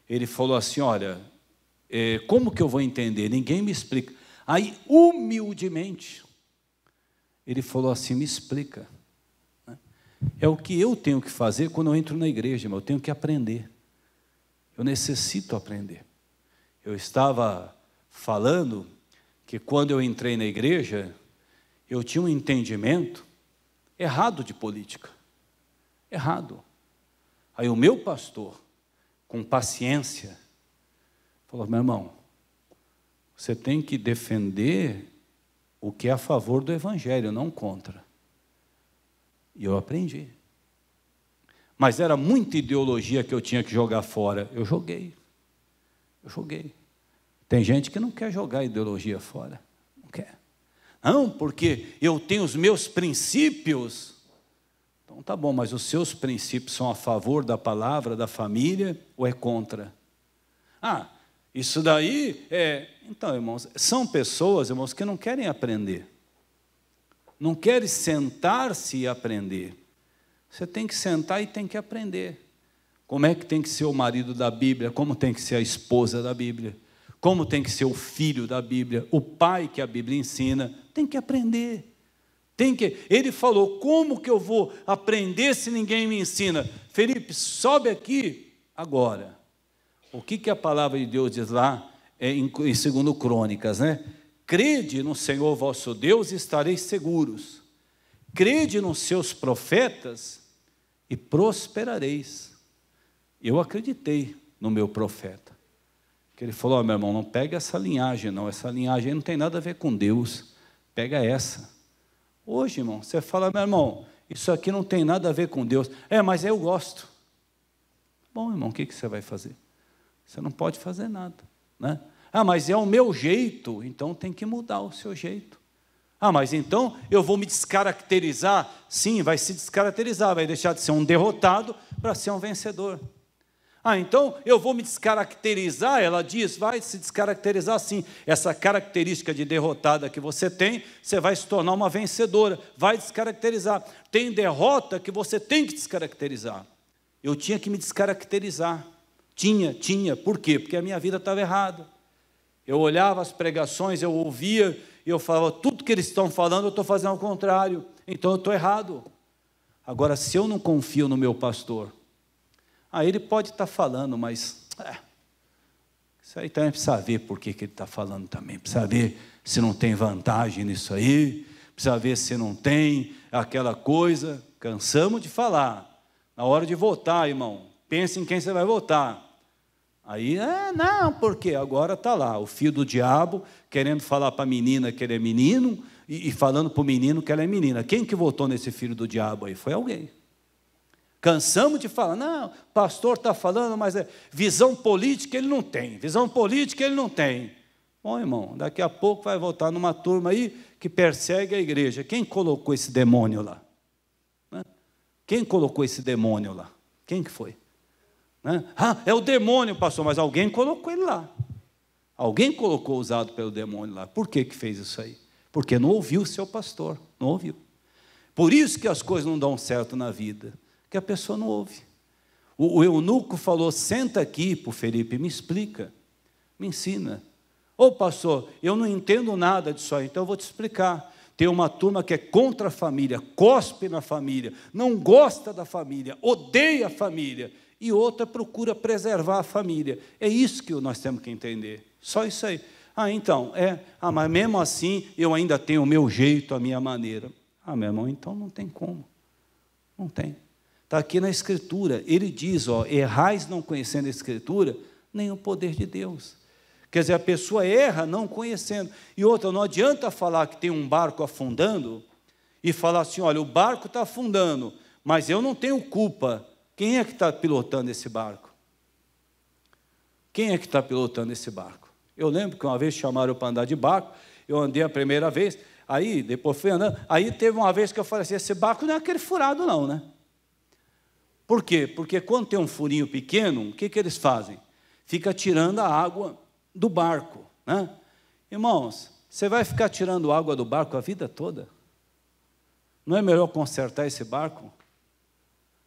ele falou assim, olha, como que eu vou entender? Ninguém me explica. Aí, humildemente, ele falou assim, me explica. É o que eu tenho que fazer quando eu entro na igreja, irmão. Eu tenho que aprender. Eu necessito aprender. Eu estava falando que quando eu entrei na igreja, eu tinha um entendimento errado de política. Errado. Aí o meu pastor, com paciência, falou, meu irmão, você tem que defender o que é a favor do evangelho, não contra. E eu aprendi. Mas era muita ideologia que eu tinha que jogar fora. Eu joguei. Tem gente que não quer jogar ideologia fora. Não quer. Não, porque eu tenho os meus princípios. Então tá bom, mas os seus princípios são a favor da palavra, da família, ou é contra? Isso daí é... Então, irmãos, são pessoas, irmãos, que não querem aprender. Não querem sentar-se e aprender. Você tem que sentar e tem que aprender. Como é que tem que ser o marido da Bíblia, como tem que ser a esposa da Bíblia, como tem que ser o filho da Bíblia, o pai que a Bíblia ensina, tem que aprender. Ele falou, como que eu vou aprender se ninguém me ensina? Felipe, sobe aqui agora. O que a palavra de Deus diz lá, em 2 Crônicas, né? Crede no Senhor vosso Deus e estareis seguros. Crede nos seus profetas e prosperareis. Eu acreditei no meu profeta. Que ele falou, meu irmão, não pega essa linhagem não, essa linhagem não tem nada a ver com Deus, pega essa. Hoje, irmão, você fala, meu irmão, isso aqui não tem nada a ver com Deus. Mas eu gosto. Bom, irmão, o que você vai fazer? Você não pode fazer nada, né? Mas é o meu jeito, então tem que mudar o seu jeito. Mas então eu vou me descaracterizar? Sim, vai se descaracterizar, vai deixar de ser um derrotado para ser um vencedor. Então eu vou me descaracterizar, ela diz, vai se descaracterizar sim. Essa característica de derrotada que você tem, você vai se tornar uma vencedora, vai descaracterizar. Tem derrota que você tem que descaracterizar. Eu tinha que me descaracterizar. Tinha. Por quê? Porque a minha vida estava errada. Eu olhava as pregações, eu ouvia, e eu falava, tudo que eles estão falando, eu estou fazendo ao contrário. Então eu estou errado. Agora, se eu não confio no meu pastor, ele pode estar falando, mas isso aí também precisa ver por que ele está falando também. Precisa ver se não tem vantagem nisso aí, precisa ver se não tem aquela coisa. Cansamos de falar. Na hora de votar, irmão, pense em quem você vai votar. Aí, não, porque agora está lá, o filho do diabo, querendo falar para a menina que ele é menino, e falando para o menino que ela é menina. Quem que votou nesse filho do diabo aí? Foi alguém. Cansamos de falar, não, o pastor está falando, mas visão política ele não tem, Bom, irmão, daqui a pouco vai votar numa turma aí que persegue a igreja. Quem colocou esse demônio lá? Quem colocou esse demônio lá? Quem que foi? É o demônio, pastor, mas alguém colocou ele lá. Alguém colocou usado pelo demônio lá. Por que fez isso aí? Porque não ouviu o seu pastor, não ouviu. Por isso que as coisas não dão certo na vida, que a pessoa não ouve. O eunuco falou, senta aqui para o Felipe, me explica, me ensina. Pastor, eu não entendo nada disso aí, então eu vou te explicar. Tem uma turma que é contra a família, cospe na família, não gosta da família, odeia a família, e outra procura preservar a família. É isso que nós temos que entender, só isso aí. Mas mesmo assim, eu ainda tenho o meu jeito, a minha maneira. Meu irmão, então não tem como, não tem. Está aqui na Escritura, ele diz, errais não conhecendo a Escritura, nem o poder de Deus. Quer dizer, a pessoa erra não conhecendo. E outra, não adianta falar que tem um barco afundando e falar assim, olha, o barco está afundando, mas eu não tenho culpa. Quem é que está pilotando esse barco? Quem é que está pilotando esse barco? Eu lembro que uma vez chamaram para andar de barco, eu andei a primeira vez, aí depois fui andando, aí teve uma vez que eu falei assim, esse barco não é aquele furado não, né? Por quê? Porque quando tem um furinho pequeno, o que eles fazem? Fica tirando a água do barco, né? Irmãos, você vai ficar tirando água do barco a vida toda? Não é melhor consertar esse barco?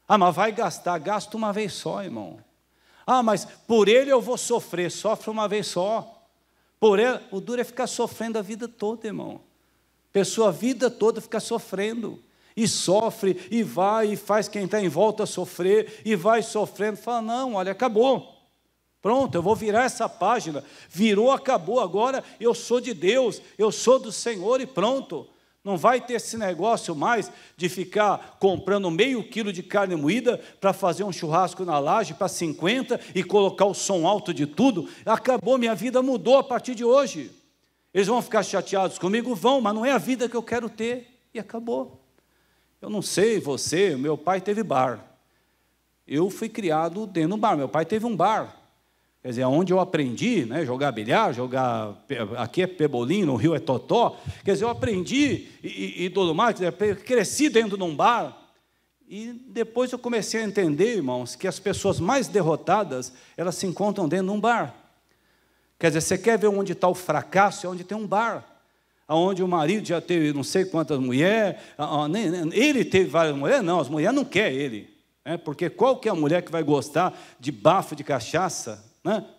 Mas vai gastar, gasta uma vez só, irmão. Ah, mas por ele eu vou sofrer. Sofre uma vez só. Por ele, o duro é ficar sofrendo a vida toda, irmão. Pessoa a vida toda fica sofrendo. E sofre, e vai, e faz quem está em volta sofrer, e vai sofrendo. Fala, não, olha, acabou. Pronto, eu vou virar essa página. Virou, acabou, agora eu sou de Deus, eu sou do Senhor e pronto. Não vai ter esse negócio mais de ficar comprando meio quilo de carne moída para fazer um churrasco na laje para 50 e colocar o som alto de tudo. Acabou, minha vida mudou a partir de hoje. Eles vão ficar chateados comigo? Vão, mas não é a vida que eu quero ter. E acabou. Eu não sei, você, meu pai teve bar. Eu fui criado dentro de um bar, meu pai teve um bar. Quer dizer, onde eu aprendi, né, jogar bilhar, aqui é pebolim, no Rio é totó. Quer dizer, eu aprendi e tudo mais, cresci dentro de um bar. E depois eu comecei a entender, irmãos, que as pessoas mais derrotadas, elas se encontram dentro de um bar. Quer dizer, você quer ver onde está o fracasso? É onde tem um bar. Onde o marido já teve não sei quantas mulheres, ele teve várias mulheres, não, as mulheres não querem ele. Porque qual que é a mulher que vai gostar de bafo de cachaça?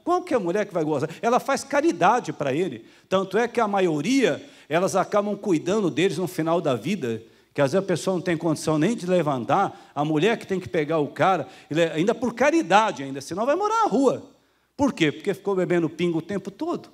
Qual que é a mulher que vai gostar? Ela faz caridade para ele. Tanto é que a maioria, elas acabam cuidando deles no final da vida, que às vezes a pessoa não tem condição nem de levantar, a mulher que tem que pegar o cara, ainda por caridade, senão vai morar na rua. Por quê? Porque ficou bebendo pingo o tempo todo.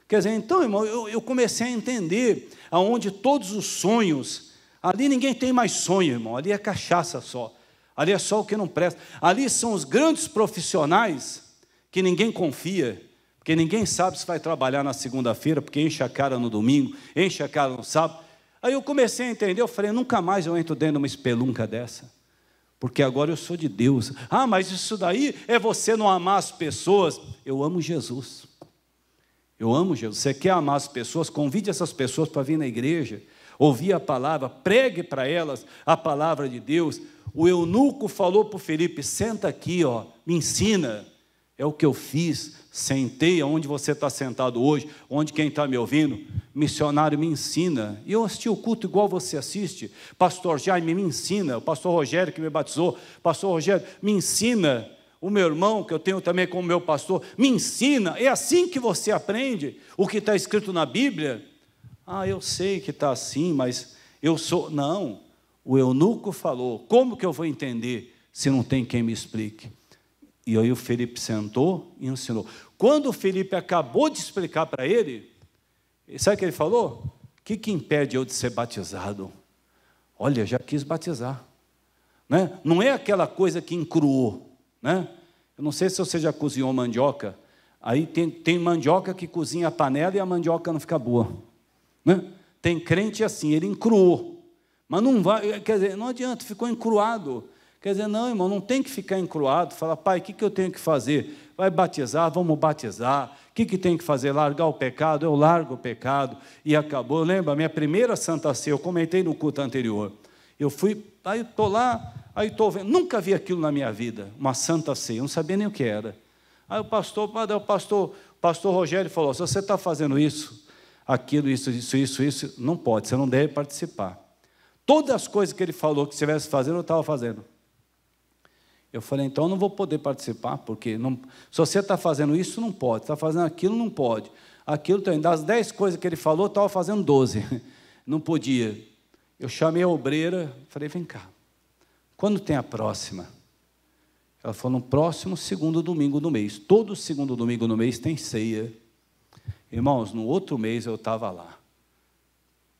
Quer dizer, então, irmão, eu comecei a entender aonde todos os sonhos, ali ninguém tem mais sonho, irmão, ali é cachaça só, ali é só o que não presta, ali são os grandes profissionais que ninguém confia, porque ninguém sabe se vai trabalhar na segunda-feira, porque enche a cara no domingo, enche a cara no sábado. Aí eu comecei a entender, eu falei, nunca mais eu entro dentro de uma espelunca dessa, porque agora eu sou de Deus. Ah, mas isso daí é você não amar as pessoas. Eu amo Jesus. Eu amo Jesus. Você quer amar as pessoas? Convide essas pessoas para vir na igreja, ouvir a palavra, pregue para elas a palavra de Deus. O eunuco falou para o Felipe, senta aqui, ó, me ensina. É o que eu fiz, sentei onde você está sentado hoje, onde quem está me ouvindo, missionário me ensina. E eu assisti o culto igual você assiste. Pastor Jaime me ensina, o pastor Rogério que me batizou, pastor Rogério me ensina. O meu irmão, que eu tenho também como meu pastor, me ensina. É assim que você aprende o que está escrito na Bíblia. Ah, eu sei que está assim, mas eu sou... Não, o eunuco falou, como que eu vou entender se não tem quem me explique? E aí o Felipe sentou e ensinou. Quando o Felipe acabou de explicar para ele, sabe o que ele falou? O que impede eu de ser batizado? Olha, já quis batizar. Não é aquela coisa que encruou. Eu não sei se você já cozinhou mandioca. Aí tem mandioca que cozinha a panela e a mandioca não fica boa. Tem crente assim, ele encruou. Mas não vai, quer dizer, não adianta, ficou encruado. Quer dizer, não, irmão, não tem que ficar encruado. Fala, pai, o que eu tenho que fazer? Vai batizar, vamos batizar. O que tem que fazer? Largar o pecado? Eu largo o pecado. E acabou. Lembra, a minha primeira Santa Ceia, eu comentei no culto anterior. Eu fui, aí estou lá, aí estou vendo, nunca vi aquilo na minha vida, uma Santa Ceia, eu não sabia nem o que era. Aí o pastor Rogério falou, se você está fazendo isso, aquilo, isso, não pode, você não deve participar. Todas as coisas que ele falou que estivesse fazendo, eu estava fazendo. Eu falei, então eu não vou poder participar, porque não, se você está fazendo isso, não pode, está fazendo aquilo, não pode. Aquilo também, das 10 coisas que ele falou, eu estava fazendo 12, não podia. Eu chamei a obreira, falei, vem cá, quando tem a próxima? Ela falou, no próximo segundo domingo do mês. Todo segundo domingo do mês tem ceia. Irmãos, no outro mês eu estava lá.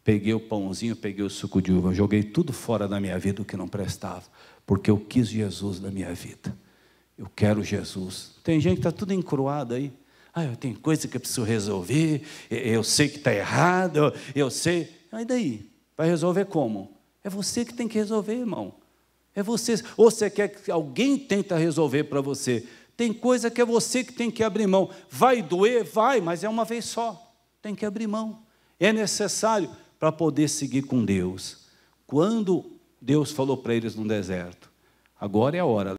Peguei o pãozinho, peguei o suco de uva, joguei tudo fora da minha vida o que não prestava, porque eu quis Jesus na minha vida. Eu quero Jesus. Tem gente que está tudo encruado aí. Ah, eu tenho coisa que eu preciso resolver, eu sei que está errado, eu sei. Aí daí? Vai resolver como? É você que tem que resolver, irmão. É você. Ou você quer que alguém tente resolver para você? Tem coisa que é você que tem que abrir mão. Vai doer? Vai, mas é uma vez só. Tem que abrir mão. É necessário para poder seguir com Deus. Quando Deus falou para eles no deserto, agora é a hora.